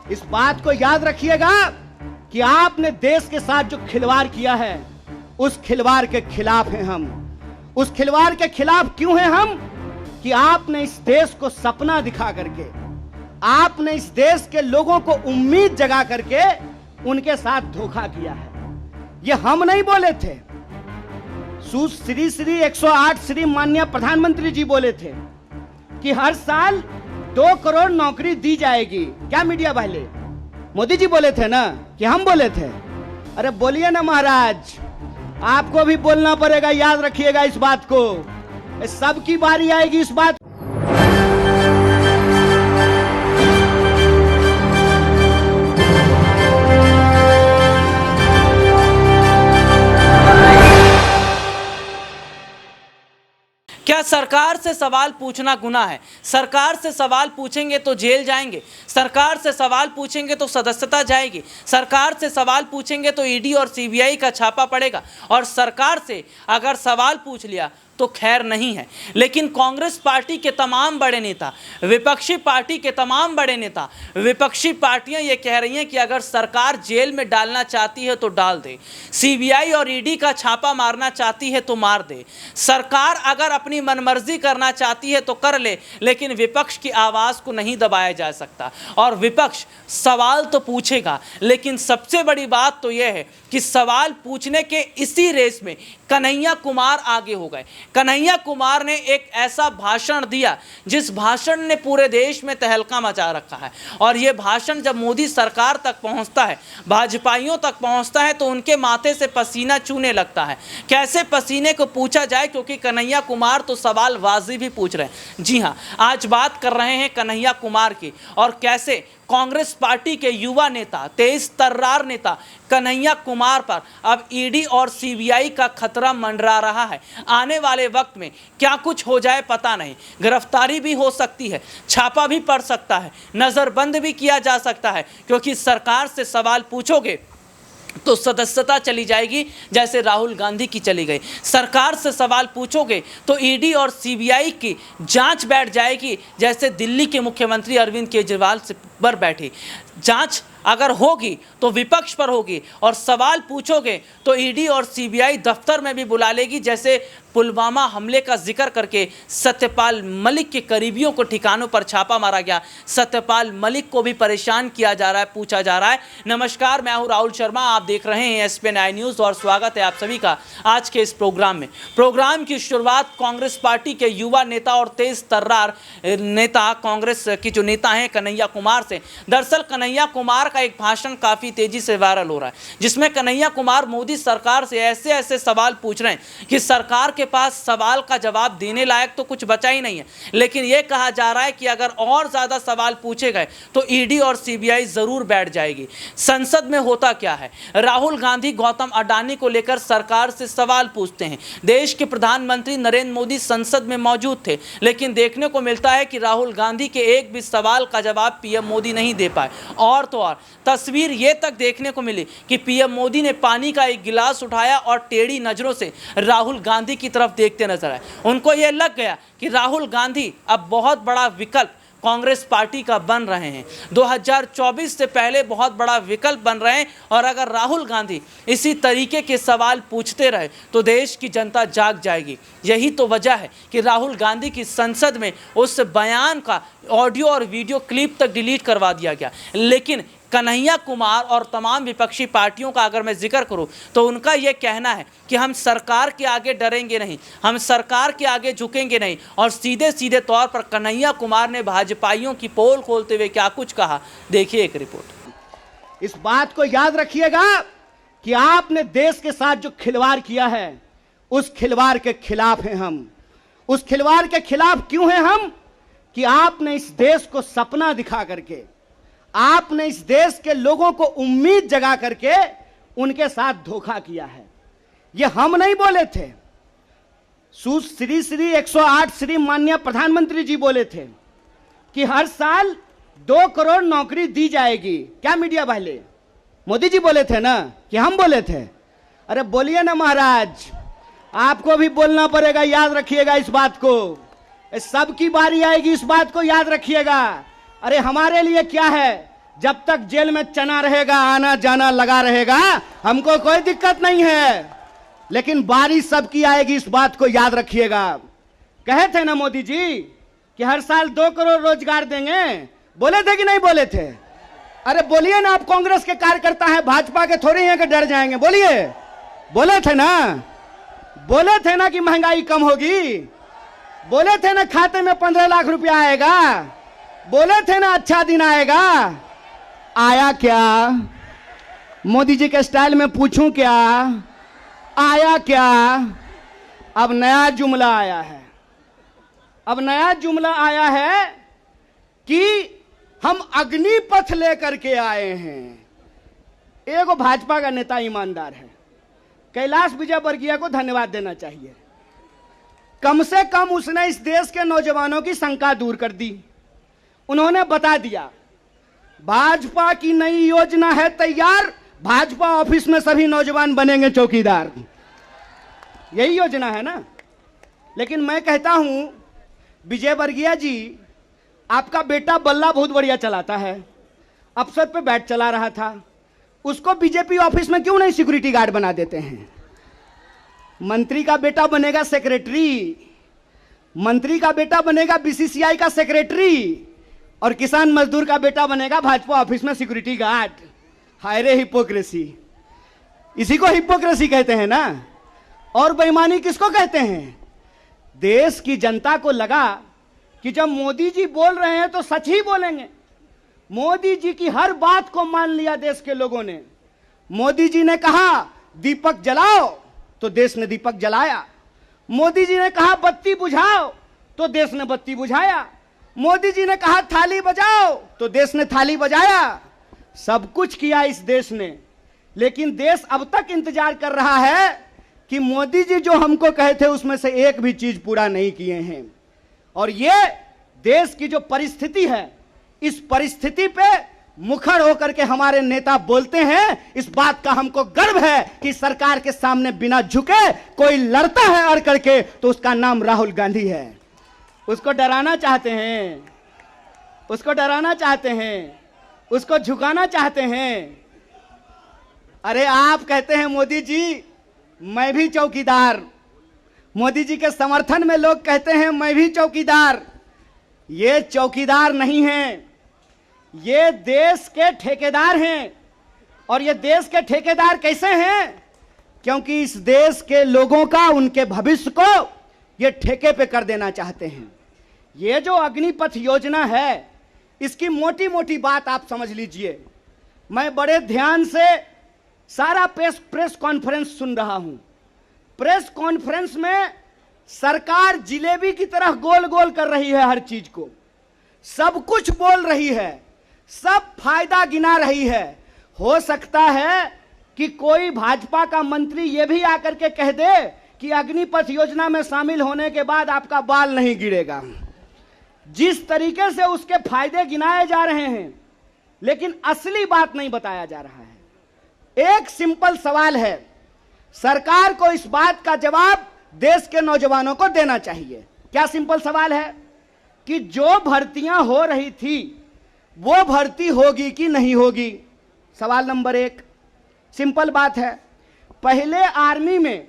इस बात को याद रखिएगा कि आपने देश के साथ जो खिलवाड़ किया है, उस खिलवाड़ के खिलाफ हैं हम। उस खिलवाड़ के खिलाफ क्यों हैं हम? कि आपने इस देश को सपना दिखा करके, आपने इस देश के लोगों को उम्मीद जगा करके उनके साथ धोखा किया है। ये हम नहीं बोले थे, श्री 108 श्री माननीय प्रधानमंत्री जी बोले थे कि हर साल 2 करोड़ नौकरी दी जाएगी। क्या मीडिया वाले? मोदी जी बोले थे ना कि हम बोले थे? अरे बोलिए ना महाराज, आपको भी बोलना पड़ेगा, याद रखिएगा इस बात को। सबकी बारी आएगी इस बात। क्या सरकार से सवाल पूछना गुनाह है? सरकार से सवाल पूछेंगे तो जेल जाएंगे, सरकार से सवाल पूछेंगे तो सदस्यता जाएगी, सरकार से सवाल पूछेंगे तो ईडी और सीबीआई का छापा पड़ेगा, और सरकार से अगर सवाल पूछ लिया तो खैर नहीं है। लेकिन कांग्रेस पार्टी के तमाम बड़े नेता, विपक्षी पार्टी के तमाम बड़े नेता, विपक्षी पार्टियां ये कह रही हैं कि अगर सरकार जेल में डालना चाहती है तो डाल दे, सीबीआई और ईडी का छापा मारना चाहती है तो मार दे, सरकार अगर अपनी मनमर्जी करना चाहती है तो कर ले, लेकिन विपक्ष की आवाज को नहीं दबाया जा सकता। और विपक्ष सवाल तो पूछेगा, लेकिन सबसे बड़ी बात तो यह है कि सवाल पूछने के इसी रेस में कन्हैया कुमार आगे हो गए। कन्हैया कुमार ने एक ऐसा भाषण दिया जिस भाषण ने पूरे देश में तहलका मचा रखा है, और यह भाषण जब मोदी सरकार तक पहुंचता है, भाजपाइयों तक पहुंचता है, तो उनके माथे से पसीना चूने लगता है। कैसे पसीने को पूछा जाए, क्योंकि कन्हैया कुमार तो सवाल वाजिब ही पूछ रहे हैं। जी हां, आज बात कर रहे हैं कन्हैया कुमार की, और कैसे कांग्रेस पार्टी के युवा नेता, तेज तर्रार नेता कन्हैया कुमार पर अब ईडी और सीबीआई का खतरा मंडरा रहा है। आने वाले वक्त में क्या कुछ हो जाए पता नहीं, गिरफ्तारी भी हो सकती है, छापा भी पड़ सकता है, नजरबंद भी किया जा सकता है, क्योंकि सरकार से सवाल पूछोगे तो सदस्यता चली जाएगी जैसे राहुल गांधी की चली गई, सरकार से सवाल पूछोगे तो ईडी और सीबीआई की जांच बैठ जाएगी जैसे दिल्ली के मुख्यमंत्री अरविंद केजरीवाल से पर बैठी। जांच अगर होगी तो विपक्ष पर होगी, और सवाल पूछोगे तो ईडी और सीबीआई दफ्तर में भी बुला लेगी, जैसे पुलवामा हमले का जिक्र करके सत्यपाल मलिक के करीबियों को ठिकानों पर छापा मारा गया, सत्यपाल मलिक को भी परेशान किया जा रहा है, पूछा जा रहा है। नमस्कार, मैं हूं राहुल शर्मा, आप देख रहे हैं एसपीएन आई न्यूज़, और स्वागत है आप सभी का आज के इस प्रोग्राम में। प्रोग्राम की शुरुआत कांग्रेस पार्टी के युवा नेता और तेज तर्रार नेता, कांग्रेस की जो नेता हैं कन्हैया कुमार से। दरअसल कन्हैया कुमार का एक भाषण काफी तेजी से वायरल हो रहा है, जिसमें कन्हैया कुमार मोदी सरकार से ऐसे ऐसे सवाल पूछ रहे हैं कि सरकार के पास सवाल का जवाब देने लायक तो कुछ बचा ही नहीं है। लेकिन यह कहा जा रहा है कि अगर और ज्यादा सवाल पूछे गए तो ईडी और सीबीआई जरूर बैठ जाएगी। संसद में होता क्या है? राहुल गांधी गौतम अडानी को लेकर सरकार से सवाल पूछते हैं। देश के प्रधानमंत्री नरेंद्र मोदी संसद में मौजूद थे, लेकिन देखने को मिलता है कि राहुल गांधी के एक भी सवाल का जवाब पीएम मोदी नहीं दे पाए। और तो और तस्वीर ये तक देखने को मिली कि पीएम मोदी ने पानी का एक गिलास उठाया और टेढ़ी नजरों से राहुल गांधी की तरफ देखते नजर आए। उनको यह लग गया कि राहुल गांधी अब बहुत बड़ा विकल्प कांग्रेस पार्टी का बन रहे हैं, 2024 से पहले बहुत बड़ा विकल्प बन रहे हैं, और अगर राहुल गांधी इसी तरीके के सवाल पूछते रहे तो देश की जनता जाग जाएगी। यही तो वजह है कि राहुल गांधी की संसद में उस बयान का ऑडियो और वीडियो क्लिप तक डिलीट करवा दिया गया। लेकिन कन्हैया कुमार और तमाम विपक्षी पार्टियों का अगर मैं जिक्र करूं तो उनका यह कहना है कि हम सरकार के आगे डरेंगे नहीं, हम सरकार के आगे झुकेंगे नहीं। और सीधे सीधे तौर पर कन्हैया कुमार ने भाजपाइयों की पोल खोलते हुए क्या कुछ कहा, देखिए एक रिपोर्ट। इस बात को याद रखिएगा कि आपने देश के साथ जो खिलवाड़ किया है, उस खिलवाड़ के खिलाफ हैं हम। उस खिलवाड़ के खिलाफ क्यों हैं हम? कि आपने इस देश को सपना दिखा करके, आपने इस देश के लोगों को उम्मीद जगा करके उनके साथ धोखा किया है। यह हम नहीं बोले थे, श्री 108 श्री माननीय प्रधानमंत्री जी बोले थे कि हर साल 2 करोड़ नौकरी दी जाएगी। क्या मीडिया वाले? मोदी जी बोले थे ना कि हम बोले थे? अरे बोलिए ना महाराज, आपको भी बोलना पड़ेगा, याद रखिएगा इस बात को। सबकी बारी आएगी, इस बात को याद रखिएगा। अरे हमारे लिए क्या है, जब तक जेल में चना रहेगा, आना जाना लगा रहेगा, हमको कोई दिक्कत नहीं है। लेकिन बारी सबकी आएगी, इस बात को याद रखिएगा। कहे थे ना मोदी जी कि हर साल 2 करोड़ रोजगार देंगे, बोले थे कि नहीं बोले थे? अरे बोलिए ना, आप कांग्रेस के कार्यकर्ता हैं, भाजपा के थोड़ी हैं कि डर जाएंगे, बोलिए। बोले थे ना, बोले थे ना कि महंगाई कम होगी, बोले थे ना खाते में 15 लाख रुपया आएगा, बोले थे ना अच्छा दिन आएगा। आया क्या? मोदी जी के स्टाइल में पूछूं क्या? आया क्या? अब नया जुमला आया है। अब नया जुमला आया है कि हम अग्निपथ लेकर के आए हैं। एगो भाजपा का नेता ईमानदार है, कैलाश विजयवर्गीय को धन्यवाद देना चाहिए। कम से कम उसने इस देश के नौजवानों की शंका दूर कर दी। उन्होंने बता दिया भाजपा की नई योजना है तैयार, भाजपा ऑफिस में सभी नौजवान बनेंगे चौकीदार। यही योजना है ना। लेकिन मैं कहता हूं विजयवर्गीय जी, आपका बेटा बल्ला बहुत बढ़िया चलाता है, अफसर पे बैठ चला रहा था, उसको बीजेपी ऑफिस में क्यों नहीं सिक्योरिटी गार्ड बना देते हैं? मंत्री का बेटा बनेगा सेक्रेटरी, मंत्री का बेटा बनेगा बीसीसीआई का सेक्रेटरी, और किसान मजदूर का बेटा बनेगा भाजपा ऑफिस में सिक्योरिटी गार्ड। हाय रे हिपोक्रेसी, इसी को हिपोक्रेसी कहते हैं ना। और बेईमानी किसको कहते हैं? देश की जनता को लगा कि जब मोदी जी बोल रहे हैं तो सच ही बोलेंगे। मोदी जी की हर बात को मान लिया देश के लोगों ने। मोदी जी ने कहा दीपक जलाओ तो देश ने दीपक जलाया। मोदी जी ने कहा बत्ती बुझाओ तो देश ने बत्ती बुझाया। मोदी जी ने कहा थाली बजाओ तो देश ने थाली बजाया। सब कुछ किया इस देश ने। लेकिन देश अब तक इंतजार कर रहा है कि मोदी जी जो हमको कहे थे उसमें से एक भी चीज पूरा नहीं किए हैं। और ये देश की जो परिस्थिति है, इस परिस्थिति पे मुखर होकर के हमारे नेता बोलते हैं। इस बात का हमको गर्व है कि सरकार के सामने बिना झुके कोई लड़ता है अड़ करके तो उसका नाम राहुल गांधी है। उसको डराना चाहते हैं, उसको डराना चाहते हैं, उसको झुकाना चाहते हैं। अरे आप कहते हैं मोदी जी मैं भी चौकीदार, मोदी जी के समर्थन में लोग कहते हैं मैं भी चौकीदार। ये चौकीदार नहीं हैं, ये देश के ठेकेदार हैं। और ये देश के ठेकेदार कैसे हैं? क्योंकि इस देश के लोगों का, उनके भविष्य को ये ठेके पे कर देना चाहते हैं। ये जो अग्निपथ योजना है, इसकी मोटी मोटी बात आप समझ लीजिए। मैं बड़े ध्यान से सारा प्रेस कॉन्फ्रेंस सुन रहा हूं। प्रेस कॉन्फ्रेंस में सरकार जिलेबी की तरह गोल गोल कर रही है हर चीज को, सब कुछ बोल रही है, सब फायदा गिना रही है। हो सकता है कि कोई भाजपा का मंत्री यह भी आकर के कह दे कि अग्निपथ योजना में शामिल होने के बाद आपका बाल नहीं गिरेगा। जिस तरीके से उसके फायदे गिनाए जा रहे हैं, लेकिन असली बात नहीं बताया जा रहा है। एक सिंपल सवाल है, सरकार को इस बात का जवाब देश के नौजवानों को देना चाहिए। क्या सिंपल सवाल है कि जो भर्तियां हो रही थी वो भर्ती होगी कि नहीं होगी? सवाल नंबर 1 सिंपल बात है। पहले आर्मी में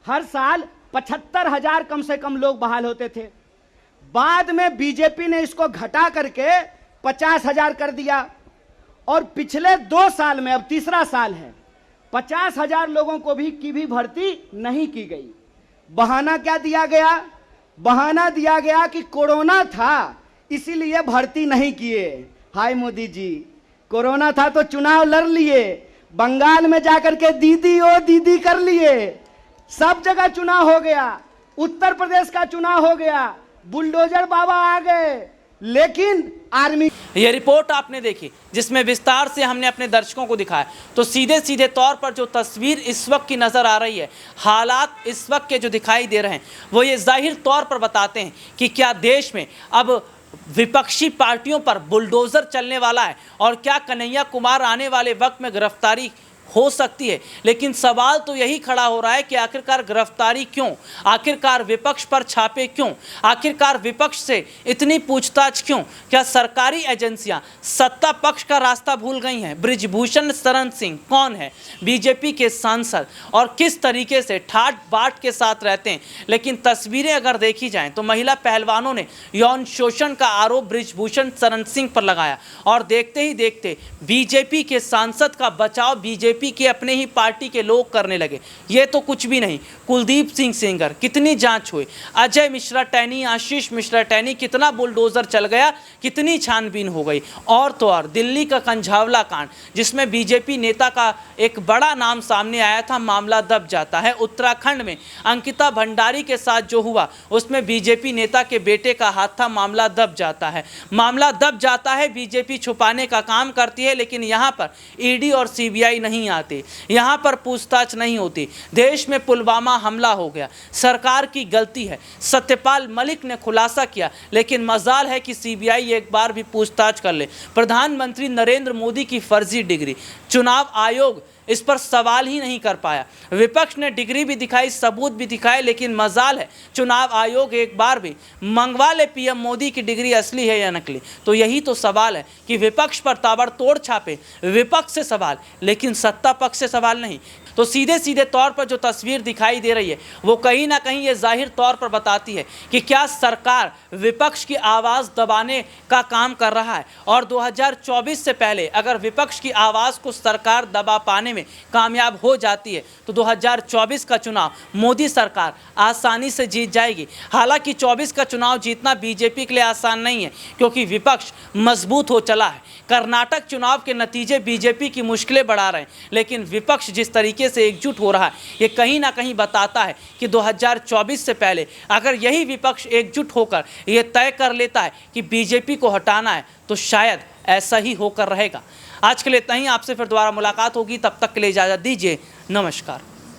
हर साल 75,000 कम से कम लोग बहाल होते थे। बाद में बीजेपी ने इसको घटा करके 50,000 कर दिया। और पिछले 2 साल में, अब तीसरा साल है, 50,000 लोगों को भी भर्ती नहीं की गई। बहाना क्या दिया गया? बहाना दिया गया कि कोरोना था इसीलिए भर्ती नहीं किए। हाय मोदी जी, कोरोना था तो चुनाव लड़ लिए, बंगाल में जाकर के दीदी ओ दीदी कर लिए, सब जगह चुनाव हो गया, उत्तर प्रदेश का चुनाव हो गया, बुलडोजर बाबा आ गए, लेकिन आर्मी। ये रिपोर्ट आपने देखी जिसमें विस्तार से हमने अपने दर्शकों को दिखाया, तो सीधे सीधे तौर पर जो तस्वीर इस वक्त की नज़र आ रही है, हालात इस वक्त के जो दिखाई दे रहे हैं, वो ये जाहिर तौर पर बताते हैं कि क्या देश में अब विपक्षी पार्टियों पर बुलडोज़र चलने वाला है और क्या कन्हैया कुमार आने वाले वक्त में गिरफ्तारी हो सकती है, लेकिन सवाल तो यही खड़ा हो रहा है कि आखिरकार गिरफ्तारी क्यों, आखिरकार विपक्ष पर छापे क्यों, आखिरकार विपक्ष से इतनी पूछताछ क्यों। क्या सरकारी एजेंसियां सत्ता पक्ष का रास्ता भूल गई हैं? बृजभूषण शरण सिंह कौन है? बीजेपी के सांसद, और किस तरीके से ठाट बाट के साथ रहते हैं। लेकिन तस्वीरें अगर देखी जाएं तो महिला पहलवानों ने यौन शोषण का आरोप बृजभूषण शरण सिंह पर लगाया, और देखते ही देखते बीजेपी के सांसद का बचाव बीजेपी के अपने ही पार्टी के लोग करने लगे। ये तो कुछ भी नहीं। कुलदीप सिंह सेंगर, कितनी जांच हुई, अजय मिश्रा टैनी, आशीष मिश्रा टैनी, कितना बुलडोजर चल गया, कितनी छानबीन हो गई। और तो और दिल्ली का कंझावला कांड, जिसमें बीजेपी नेता का एक बड़ा नाम सामने आया था, मामला दब जाता है। उत्तराखंड में अंकिता भंडारी के साथ जो हुआ, उसमें बीजेपी नेता के बेटे का हाथ था, मामला दब जाता है। मामला दब जाता है, बीजेपी छुपाने का काम करती है, लेकिन यहाँ पर ईडी और सीबीआई नहीं आती, यहाँ पर पूछताछ नहीं होती। देश में पुलवामा हमला हो गया, सरकार की गलती है, सत्यपाल मलिक ने खुलासा किया, लेकिन मजाल है कि सीबीआई एक बार भी पूछताछ कर ले। प्रधानमंत्री नरेंद्र मोदी की फर्जी डिग्री, चुनाव आयोग इस पर सवाल ही नहीं कर पाया। विपक्ष ने डिग्री भी दिखाई, सबूत भी दिखाए, लेकिन मजाल है चुनाव आयोग एक बार भी मंगवा ले पीएम मोदी की डिग्री असली है या नकली। तो यही तो सवाल है कि विपक्ष पर ताबड़तोड़ छापे, विपक्ष से सवाल, लेकिन सत्ता पक्ष से सवाल नहीं। तो सीधे सीधे तौर पर जो तस्वीर दिखाई दे रही है, वो कहीं ना कहीं ये जाहिर तौर पर बताती है कि क्या सरकार विपक्ष की आवाज़ दबाने का काम कर रहा है। और 2024 से पहले अगर विपक्ष की आवाज़ को सरकार दबा पाने में कामयाब हो जाती है, तो 2024 का चुनाव मोदी सरकार आसानी से जीत जाएगी। हालांकि 24 का चुनाव जीतना बीजेपी के लिए आसान नहीं है, क्योंकि विपक्ष मजबूत हो चला है। कर्नाटक चुनाव के नतीजे बीजेपी की मुश्किलें बढ़ा रहे हैं, लेकिन विपक्ष जिस तरीके से एकजुट हो रहा है, ये कहीं ना कहीं बताता है कि 2024 से पहले अगर यही विपक्ष एकजुट होकर ये तय कर लेता है कि बीजेपी को हटाना है, तो शायद ऐसा ही होकर रहेगा। आज के लिए इतना ही, आपसे फिर दोबारा मुलाकात होगी, तब तक के लिए इजाज़त दीजिए, नमस्कार।